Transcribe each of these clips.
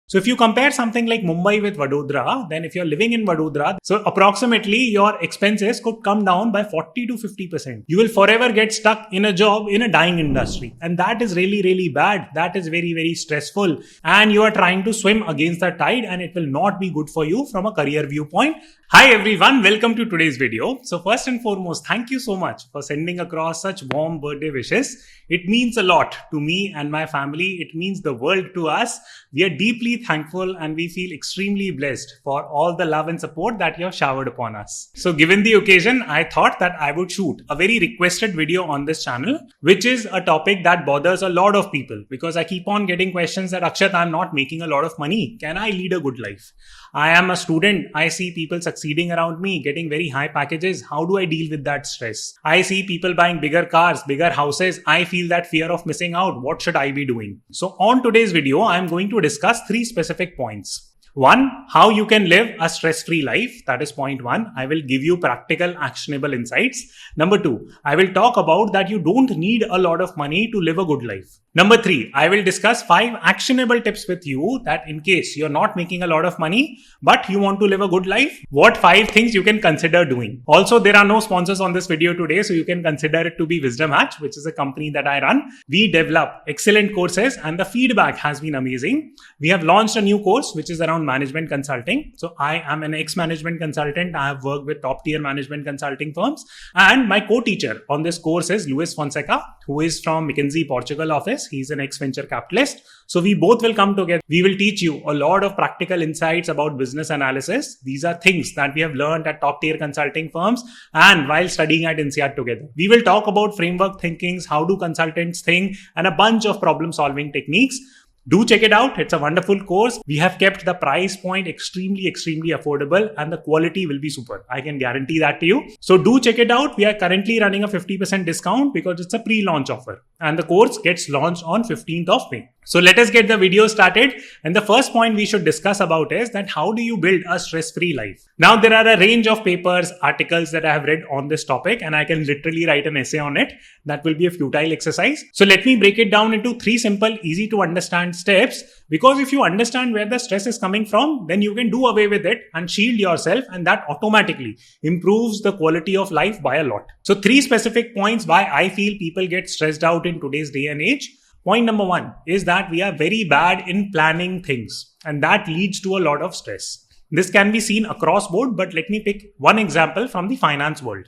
So if you compare something like Mumbai with Vadodara, then if you're living in Vadodara, so approximately your expenses could come down by 40 to 50%. You will forever get stuck in a job in a dying industry. And that is really, really bad. That is very, very stressful. And you are trying to swim against the tide and it will not be good for you from a career viewpoint. Hi everyone, welcome to today's video. So first and foremost, thank you so much for sending across such warm birthday wishes. It means a lot to me and my family. It means the world to us. We are deeply thankful and we feel extremely blessed for all the love and support that you have showered upon us. So given the occasion, I thought that I would shoot a very requested video on this channel, which is a topic that bothers a lot of people because I keep on getting questions that Akshat, I'm not making a lot of money. Can I lead a good life? I am a student. I see people succeeding around me, getting very high packages. How do I deal with that stress? I see people buying bigger cars, bigger houses. I feel that fear of missing out. What should I be doing? So on today's video, I'm going to discuss 3 specific points. 1. How you can live a stress-free life. That is point 1. I will give you practical, actionable insights. Number 2. I will talk about that you don't need a lot of money to live a good life. Number 3. I will discuss 5 actionable tips with you that in case you're not making a lot of money, but you want to live a good life, what 5 things you can consider doing. Also, there are no sponsors on this video today, so you can consider it to be Wisdom Hatch, which is a company that I run. We develop excellent courses and the feedback has been amazing. We have launched a new course, which is around management consulting. So I am an ex-management consultant. I have worked with top tier management consulting firms. And my co-teacher on this course is Luis Fonseca, who is from McKinsey Portugal office. He's an ex-venture capitalist. So we both will come together. We will teach you a lot of practical insights about business analysis. These are things that we have learned at top tier consulting firms and while studying at INSEAD together. We will talk about framework thinkings, how do consultants think, and a bunch of problem solving techniques. Do check it out. It's a wonderful course. We have kept the price point extremely affordable and the quality will be super. I can guarantee that to you. So do check it out. We are currently running a 50% discount because it's a pre-launch offer and the course gets launched on 15th of May. So let us get the video started. And the first point we should discuss about is that how do you build a stress-free life? Now there are a range of papers, articles that I have read on this topic and I can literally write an essay on it. That will be a futile exercise. So let me break it down into 3 simple, easy to understand steps, because if you understand where the stress is coming from, then you can do away with it and shield yourself, and that automatically improves the quality of life by a lot. So 3 specific points why I feel people get stressed out in today's day and age. Point number 1 is that we are very bad in planning things, and that leads to a lot of stress. This can be seen across board, but let me pick one example from the finance world.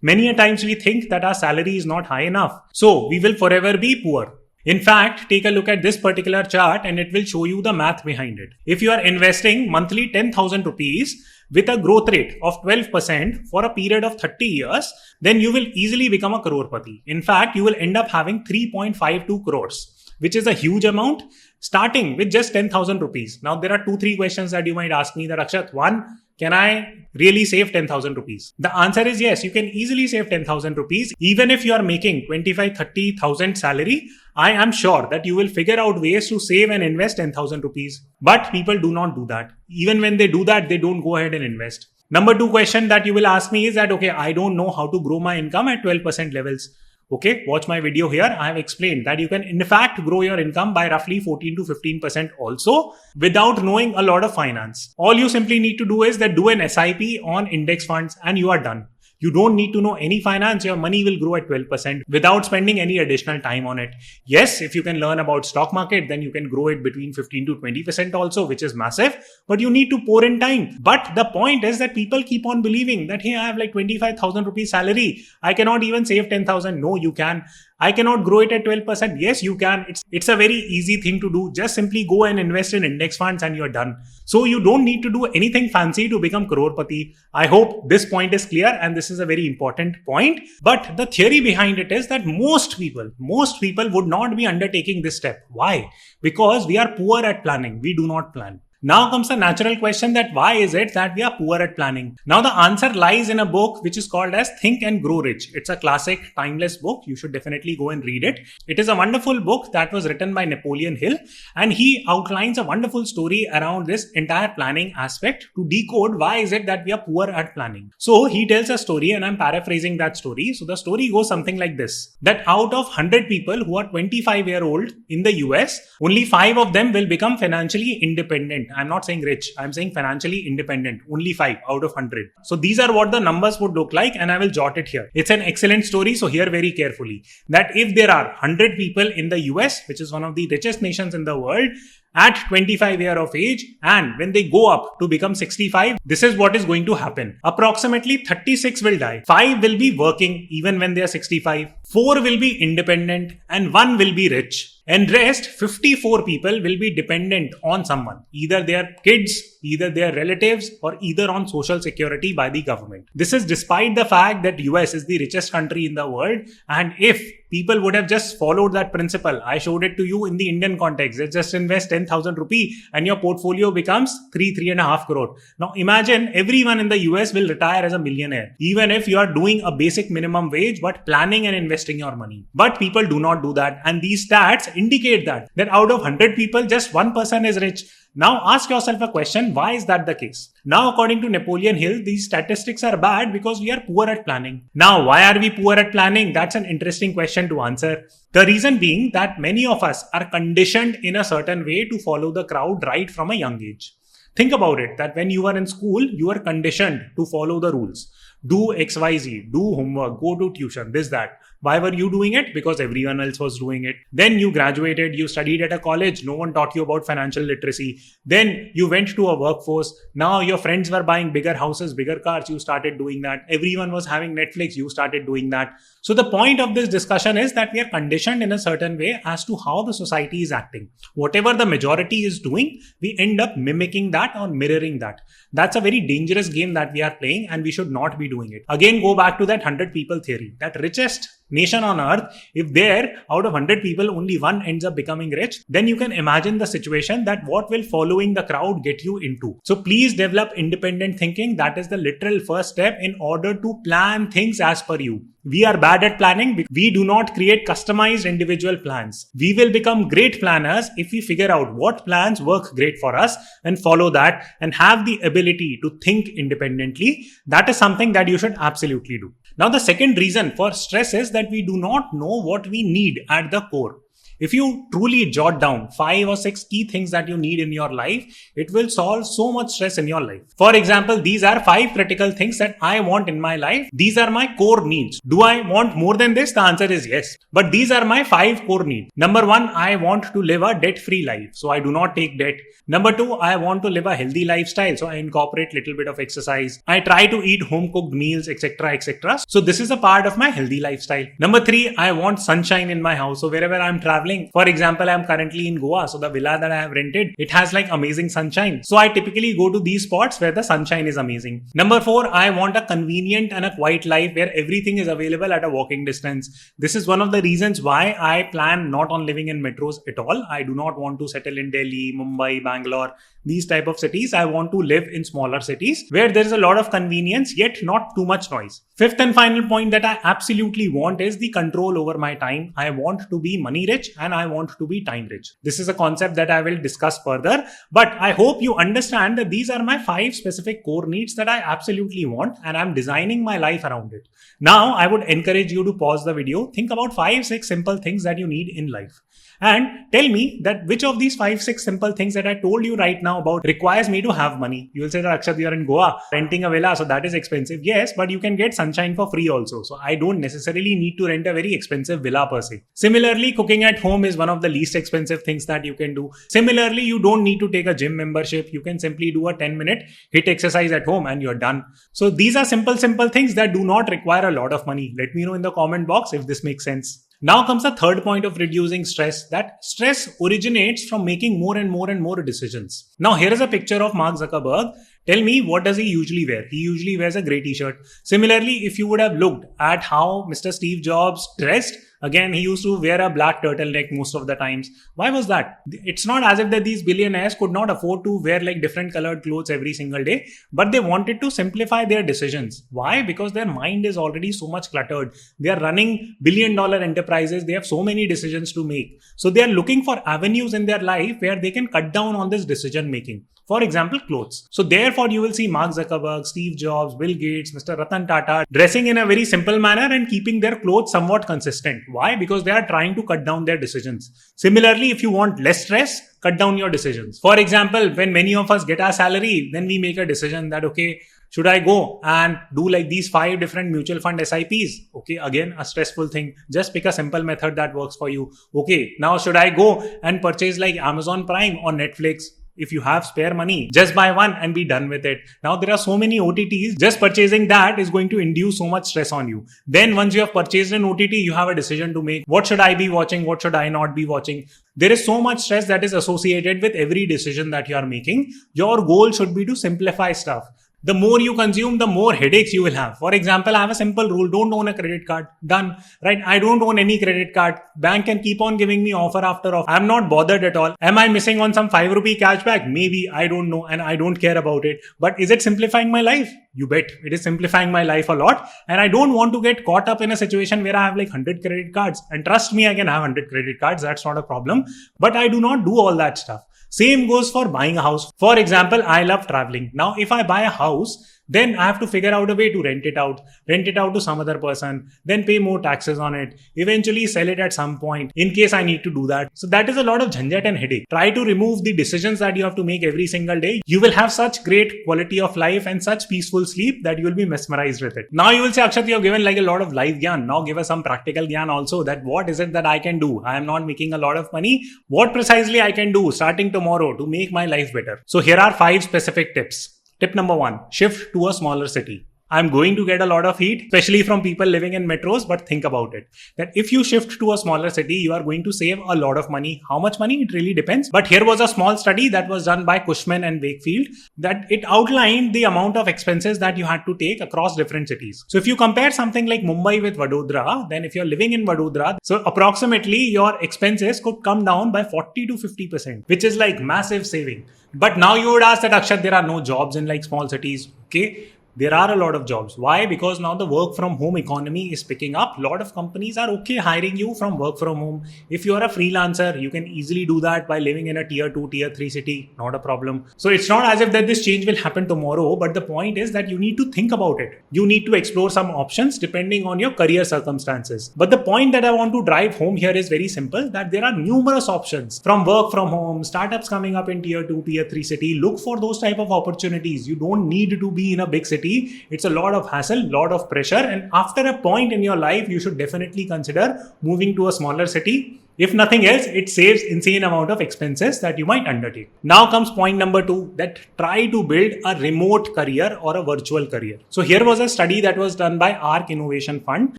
Many a times we think that our salary is not high enough, so we will forever be poor. In fact, take a look at this particular chart and it will show you the math behind it. If you are investing monthly 10,000 rupees with a growth rate of 12% for a period of 30 years, then you will easily become a crorepati. In fact, you will end up having 3.52 crores, which is a huge amount, starting with just 10,000 rupees. Now, there are 2-3 questions that you might ask me that Akshat, 1, can I really save 10,000 rupees? The answer is yes, you can easily save 10,000 rupees. Even if you are making 25-30,000 salary, I am sure that you will figure out ways to save and invest 10,000 rupees. But people do not do that. Even when they do that, they don't go ahead and invest. Number 2 question that you will ask me is that, okay, I don't know how to grow my income at 12% levels. Okay, watch my video here. I have explained that you can in fact grow your income by roughly 14 to 15% also without knowing a lot of finance. All you simply need to do is that do an SIP on index funds and you are done. You don't need to know any finance. Your money will grow at 12% without spending any additional time on it. Yes, if you can learn about stock market, then you can grow it between 15 to 20% also, which is massive, but you need to pour in time. But the point is that people keep on believing that, hey, I have like 25,000 rupees salary. I cannot even save 10,000. No, you can. I cannot grow it at 12%. Yes, you can. It's a very easy thing to do. Just simply go and invest in index funds and you're done. So you don't need to do anything fancy to become crorepati. I hope this point is clear and this is a very important point. But the theory behind it is that most people would not be undertaking this step. Why? Because we are poor at planning. We do not plan. Now comes the natural question that why is it that we are poor at planning? Now the answer lies in a book which is called as Think and Grow Rich. It's a classic, timeless book. You should definitely go and read it. It is a wonderful book that was written by Napoleon Hill, and he outlines a wonderful story around this entire planning aspect to decode why is it that we are poor at planning. So he tells a story, and I'm paraphrasing that story. So the story goes something like this, that out of 100 people who are 25-year-old in the US, only 5 of them will become financially independent. I'm not saying rich, I'm saying financially independent. Only 5 out of 100. So these are what the numbers would look like, and I will jot it here. It's an excellent story, so hear very carefully. That if there are 100 people in the US, which is one of the richest nations in the world, at 25 years of age, and when they go up to become 65, this is what is going to happen. Approximately 36 will die. 5 will be working even when they are 65. 4 will be independent and 1 will be rich. And rest 54 people will be dependent on someone, either their kids, either their relatives, or either on social security by the government. This is despite the fact that US is the richest country in the world, and if people would have just followed that principle, I showed it to you in the Indian context, just invest 10,000 rupee and your portfolio becomes 3.5 crore. Now imagine everyone in the US will retire as a millionaire, even if you are doing a basic minimum wage but planning and investing your money. But people do not do that, and these stats indicate that out of 100 people, just 1 person is rich. Now ask yourself a question, why is that the case? Now according to Napoleon Hill, these statistics are bad because we are poor at planning. Now why are we poor at planning? That's an interesting question to answer. The reason being that many of us are conditioned in a certain way to follow the crowd right from a young age. Think about it, that when you were in school, you were conditioned to follow the rules. Do XYZ, do homework, go to tuition, this, that. Why were you doing it? Because everyone else was doing it. Then you graduated, you studied at a college, no one taught you about financial literacy. Then you went to a workforce. Now your friends were buying bigger houses, bigger cars, you started doing that. Everyone was having Netflix, you started doing that. So the point of this discussion is that we are conditioned in a certain way as to how the society is acting. Whatever the majority is doing, we end up mimicking that or mirroring that. That's a very dangerous game that we are playing, and we should not be doing it. Again, go back to that 100 people theory. That richest nation on earth, if there out of 100 people only 1 ends up becoming rich, then you can imagine the situation that what will following the crowd get you into. So please develop independent thinking. That is the literal first step in order to plan things as per you. We are bad at planning. We do not create customized individual plans. We will become great planners if we figure out what plans work great for us and follow that and have the ability to think independently. That is something that you should absolutely do. Now, the second reason for stress is that we do not know what we need at the core. If you truly jot down 5 or 6 key things that you need in your life, it will solve so much stress in your life. For example, these are 5 critical things that I want in my life. These are my core needs. Do I want more than this? The answer is yes. But these are my 5 core needs. Number 1, I want to live a debt-free life. So I do not take debt. Number 2, I want to live a healthy lifestyle. So I incorporate little bit of exercise. I try to eat home-cooked meals, etc., etc. So this is a part of my healthy lifestyle. Number 3, I want sunshine in my house. So wherever I'm traveling, for example, I'm currently in Goa, so the villa that I have rented, it has like amazing sunshine. So I typically go to these spots where the sunshine is amazing. Number 4, I want a convenient and a quiet life where everything is available at a walking distance. This is one of the reasons why I plan not on living in metros at all. I do not want to settle in Delhi, Mumbai, Bangalore, these type of cities. I want to live in smaller cities where there is a lot of convenience yet not too much noise. Fifth and final point that I absolutely want is the control over my time. I want to be money rich and I want to be time rich. This is a concept that I will discuss further, but I hope you understand that these are my 5 specific core needs that I absolutely want, and I'm designing my life around it. Now, I would encourage you to pause the video, think about 5-6 simple things that you need in life, and tell me that which of these 5-6 simple things that I told you right now about requires me to have money. You will say that Akshat, you are in Goa renting a villa, so that is expensive. Yes, but you can get sunshine for free also. So I don't necessarily need to rent a very expensive villa per se. Similarly, cooking at home is one of the least expensive things that you can do. Similarly, you don't need to take a gym membership. You can simply do a 10-minute HIIT exercise at home and you're done. So these are simple things that do not require a lot of money. Let me know in the comment box if this makes sense. Now comes the third point of reducing stress, that stress originates from making more and more decisions. Now here is a picture of Mark Zuckerberg. Tell me, what does he usually wear? He usually wears a grey t-shirt. Similarly, if you would have looked at how Mr. Steve Jobs dressed, Again, he used to wear a black turtleneck most of the times. Why was that? It's not as if that these billionaires could not afford to wear like different colored clothes every single day, but they wanted to simplify their decisions. Why? Because their mind is already so much cluttered. They are running billion-dollar enterprises. They have so many decisions to make. So they are looking for avenues in their life where they can cut down on this decision making. For example, clothes. So therefore, you will see Mark Zuckerberg, Steve Jobs, Bill Gates, Mr. Ratan Tata dressing in a very simple manner and keeping their clothes somewhat consistent. Why? Because they are trying to cut down their decisions. Similarly, if you want less stress, cut down your decisions. For example, when many of us get our salary, then we make a decision that, okay, should I go and do like these 5 different mutual fund SIPs? Okay, again, a stressful thing. Just pick a simple method that works for you. Okay, now should I go and purchase like Amazon Prime or Netflix? If you have spare money, just buy one and be done with it. Now there are so many OTTs, just purchasing that is going to induce so much stress on you. Then once you have purchased an OTT, you have a decision to make. What should I be watching? What should I not be watching? There is so much stress that is associated with every decision that you are making. Your goal should be to simplify stuff. The more you consume, the more headaches you will have. For example, I have a simple rule. Don't own a credit card. Done. Right? I don't own any credit card. Bank can keep on giving me offer after offer. I'm not bothered at all. Am I missing on some 5 rupee cashback? Maybe. I don't know. And I don't care about it. But is it simplifying my life? You bet. It is simplifying my life a lot. And I don't want to get caught up in a situation where I have like 100 credit cards. And trust me, I can have 100 credit cards. That's not a problem. But I do not do all that stuff. Same goes for buying a house. For example, I love traveling. Now, if I buy a house, then I have to figure out a way to rent it out to some other person, then pay more taxes on it, eventually sell it at some point in case I need to do that. So that is a lot of jhanjat and headache. Try to remove the decisions that you have to make every single day. You will have such great quality of life and such peaceful sleep that you will be mesmerized with it. Now you will say, Akshat, you have given like a lot of life gyan. Now give us some practical gyan also, that what is it that I can do? I am not making a lot of money. What precisely I can do starting tomorrow to make my life better? So here are 5 specific tips. Tip number 1, shift to a smaller city. I'm going to get a lot of heat, especially from people living in metros, but think about it. That if you shift to a smaller city, you are going to save a lot of money. How much money? It really depends. But here was a small study that was done by Cushman and Wakefield that it outlined the amount of expenses that you had to take across different cities. So if you compare something like Mumbai with Vadodara, then if you're living in Vadodara, so approximately your expenses could come down by 40 to 50%, which is like massive saving. But now you would ask that, Akshat, there are no jobs in like small cities. Okay. There are a lot of jobs. Why? Because now the work from home economy is picking up. A lot of companies are okay hiring you from work from home. If you are a freelancer, you can easily do that by living in a tier 2, tier 3 city. Not a problem. So it's not as if that this change will happen tomorrow, but the point is that you need to think about it. You need to explore some options depending on your career circumstances. But the point that I want to drive home here is very simple, that there are numerous options from work from home, startups coming up in tier 2, tier 3 city. Look for those type of opportunities. You don't need to be in a big city. It's a lot of hassle, lot of pressure, and after a point in your life, you should definitely consider moving to a smaller city. If nothing else, it saves insane amount of expenses that you might undertake. Now comes point number 2, that try to build a remote career or a virtual career. So here was a study that was done by ARC Innovation Fund.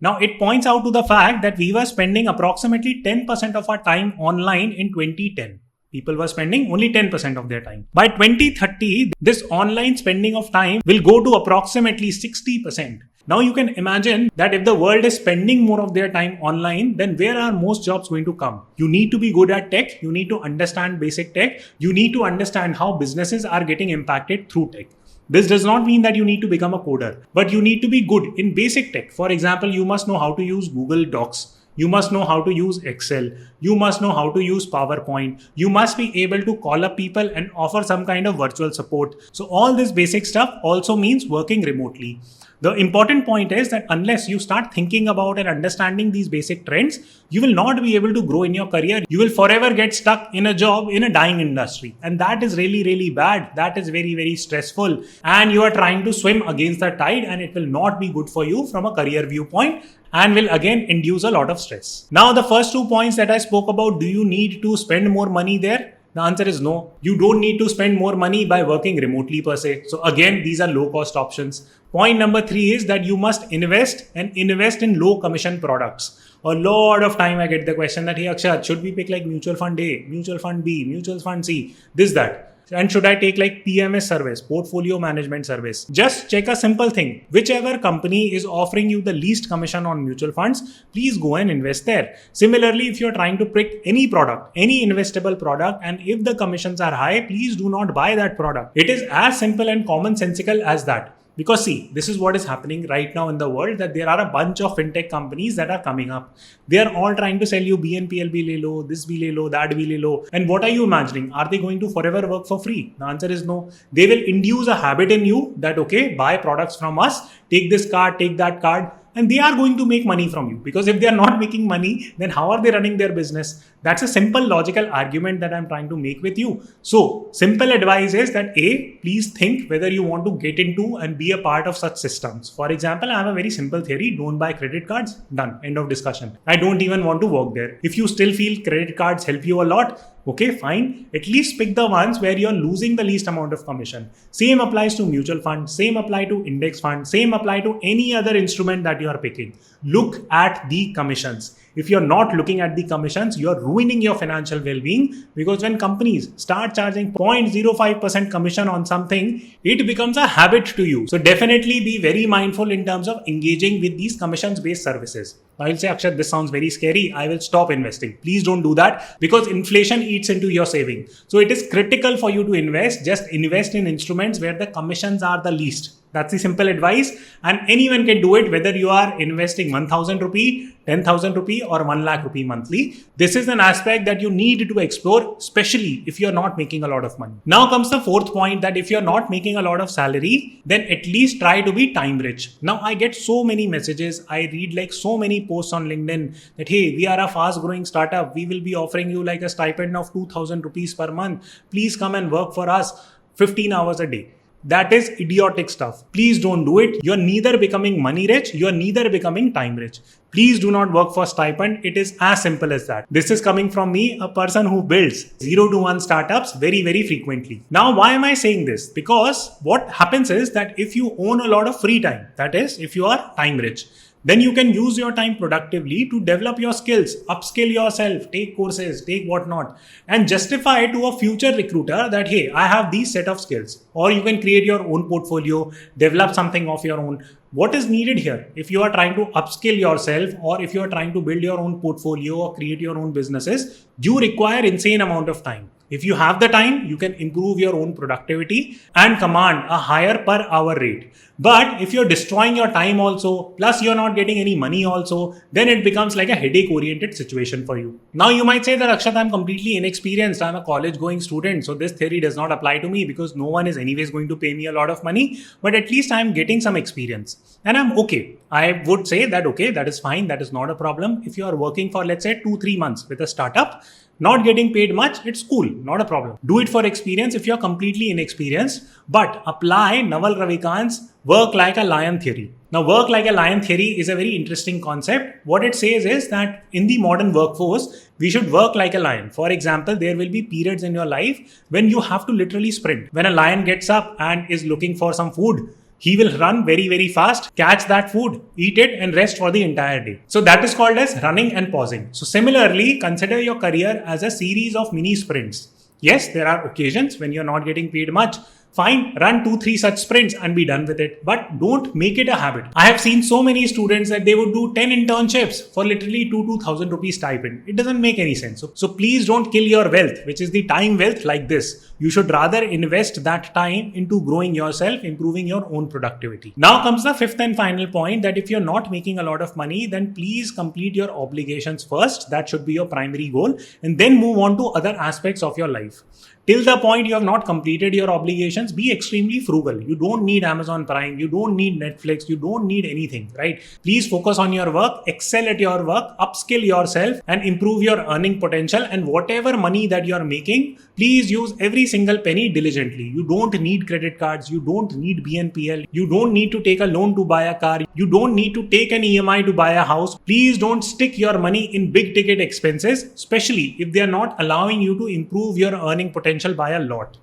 Now it points out to the fact that we were spending approximately 10% of our time online in 2010. People were spending only 10% of their time. By 2030, this online spending of time will go to approximately 60%. Now you can imagine that if the world is spending more of their time online, then where are most jobs going to come? You need to be good at tech. You need to understand basic tech. You need to understand how businesses are getting impacted through tech. This does not mean that you need to become a coder, but you need to be good in basic tech. For example, you must know how to use Google Docs. You must know how to use Excel. You must know how to use PowerPoint. You must be able to call up people and offer some kind of virtual support. So all this basic stuff also means working remotely. The important point is that unless you start thinking about and understanding these basic trends, you will not be able to grow in your career. You will forever get stuck in a job in a dying industry. And that is really, really bad. That is very, very stressful. And you are trying to swim against the tide, and it will not be good for you from a career viewpoint and will again induce a lot of stress. Now, the first 2 points that I spoke about, do you need to spend more money there? The answer is no. You don't need to spend more money by working remotely per se. So again, these are low cost options. Point number 3 is that you must invest in low commission products. A lot of time I get the question that, hey Akshat, should we pick like mutual fund A, mutual fund B, mutual fund C, this, that. And should I take like PMS service, portfolio management service? Just check a simple thing. Whichever company is offering you the least commission on mutual funds, please go and invest there. Similarly, if you're trying to pick any product, any investable product, and if the commissions are high, please do not buy that product. It is as simple and commonsensical as that. Because see, this is what is happening right now in the world, that there are a bunch of fintech companies that are coming up. They are all trying to sell you BNPL bhi le lo, this bhi le lo, that bhi le lo. And what are you imagining? Are they going to forever work for free? The answer is no. They will induce a habit in you that, okay, buy products from us, take this card, take that card. And they are going to make money from you, because if they are not making money, then how are they running their business? That's a simple logical argument that I'm trying to make with you. So simple advice is that A, please think whether you want to get into and be a part of such systems. For example, I have a very simple theory. Don't buy credit cards. Done. End of discussion. I don't even want to work there. If you still feel credit cards help you a lot, okay, fine. At least pick the ones where you're losing the least amount of commission. Same applies to mutual funds. Same apply to index funds. Same apply to any other instrument that you are picking. Look at the commissions. If you're not looking at the commissions, you're ruining your financial well-being, because when companies start charging 0.05% commission on something, it becomes a habit to you. So definitely be very mindful in terms of engaging with these commissions-based services. I'll say, Akshat, this sounds very scary. I will stop investing. Please don't do that, because inflation eats into your saving. So it is critical for you to invest. Just invest in instruments where the commissions are the least. That's the simple advice, and anyone can do it, whether you are investing 1,000 rupee, 10,000 rupee or 1 lakh rupee monthly. This is an aspect that you need to explore, especially if you're not making a lot of money. Now comes the fourth point, that if you're not making a lot of salary, then at least try to be time rich. Now I get so many messages. I read like so many posts on LinkedIn that, hey, we are a fast growing startup. We will be offering you like a stipend of 2,000 rupees per month. Please come and work for us 15 hours a day. That is idiotic stuff. Please don't do it. You're neither becoming money rich, you're neither becoming time rich. Please do not work for stipend. It is as simple as that. This is coming from me, a person who builds 0 to 1 startups very, very frequently. Now, why am I saying this? Because what happens is that if you own a lot of free time, that is, if you are time rich, then you can use your time productively to develop your skills, upskill yourself, take courses, take whatnot, and justify to a future recruiter that, hey, I have these set of skills. Or you can create your own portfolio, develop something of your own. What is needed here? If you are trying to upskill yourself, or if you are trying to build your own portfolio or create your own businesses, you require insane amount of time. If you have the time, you can improve your own productivity and command a higher per hour rate. But if you're destroying your time also, plus you're not getting any money also, then it becomes like a headache-oriented situation for you. Now you might say that, Akshat, I'm completely inexperienced. I'm a college-going student, so this theory does not apply to me because no one is anyways going to pay me a lot of money. But at least I'm getting some experience and I'm okay. I would say that, okay, that is fine. That is not a problem. If you are working for, let's say, 2-3 months with a startup, not getting paid much, it's cool, not a problem. Do it for experience if you're completely inexperienced, but apply Naval Ravikant's work like a lion theory. Now, work like a lion theory is a very interesting concept. What it says is that in the modern workforce, we should work like a lion. For example, there will be periods in your life when you have to literally sprint. When a lion gets up and is looking for some food, he will run very, very fast, catch that food, eat it, and rest for the entire day. So that is called as running and pausing. So similarly, consider your career as a series of mini sprints. Yes, there are occasions when you're not getting paid much. Fine, run 2-3 such sprints and be done with it. But don't make it a habit. I have seen so many students that they would do 10 internships for literally 2,000 rupees stipend. It doesn't make any sense. So please don't kill your wealth, which is the time wealth, like this. You should rather invest that time into growing yourself, improving your own productivity. Now comes the fifth and final point, that if you're not making a lot of money, then please complete your obligations first. That should be your primary goal, and then move on to other aspects of your life. Till the point you have not completed your obligations, be extremely frugal. You don't need Amazon Prime. You don't need Netflix. You don't need anything, right? Please focus on your work, excel at your work, upskill yourself and improve your earning potential. And whatever money that you are making, please use every single penny diligently. You don't need credit cards. You don't need BNPL. You don't need to take a loan to buy a car. You don't need to take an EMI to buy a house. Please don't stick your money in big ticket expenses, especially if they are not allowing you to improve your earning potential by a lot.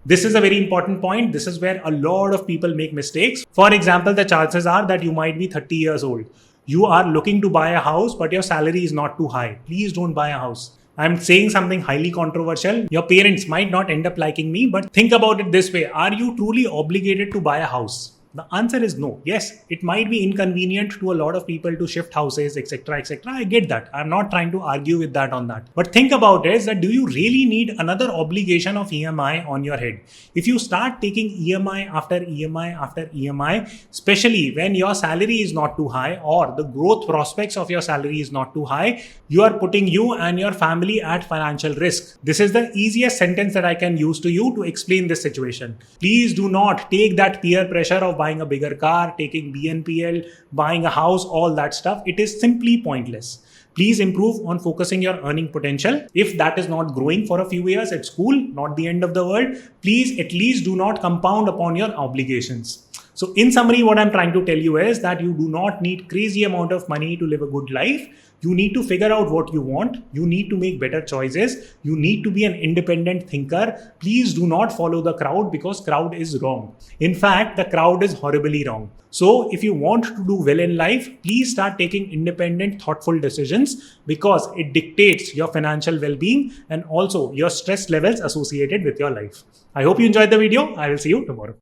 This is a very important point. This is where a lot of people make mistakes. For example, the chances are that you might be 30 years old. You are looking to buy a house, but your salary is not too high. Please don't buy a house. I'm saying something highly controversial. Your parents might not end up liking me, but think about it this way. Are you truly obligated to buy a house? The answer is no. Yes, it might be inconvenient to a lot of people to shift houses, etc., etc. I get that. I'm not trying to argue with that on that. But think about it, that do you really need another obligation of EMI on your head? If you start taking EMI after EMI after EMI, especially when your salary is not too high or the growth prospects of your salary is not too high, you are putting you and your family at financial risk. This is the easiest sentence that I can use to you to explain this situation. Please do not take that peer pressure of buying a bigger car, taking BNPL, buying a house, all that stuff. It is simply pointless. Please improve on focusing your earning potential. If that is not growing for a few years, it's cool, not the end of the world. Please at least do not compound upon your obligations. So in summary, what I'm trying to tell you is that you do not need crazy amount of money to live a good life. You need to figure out what you want. You need to make better choices. You need to be an independent thinker. Please do not follow the crowd, because crowd is wrong. In fact, the crowd is horribly wrong. So if you want to do well in life, please start taking independent, thoughtful decisions, because it dictates your financial well-being and also your stress levels associated with your life. I hope you enjoyed the video. I will see you tomorrow.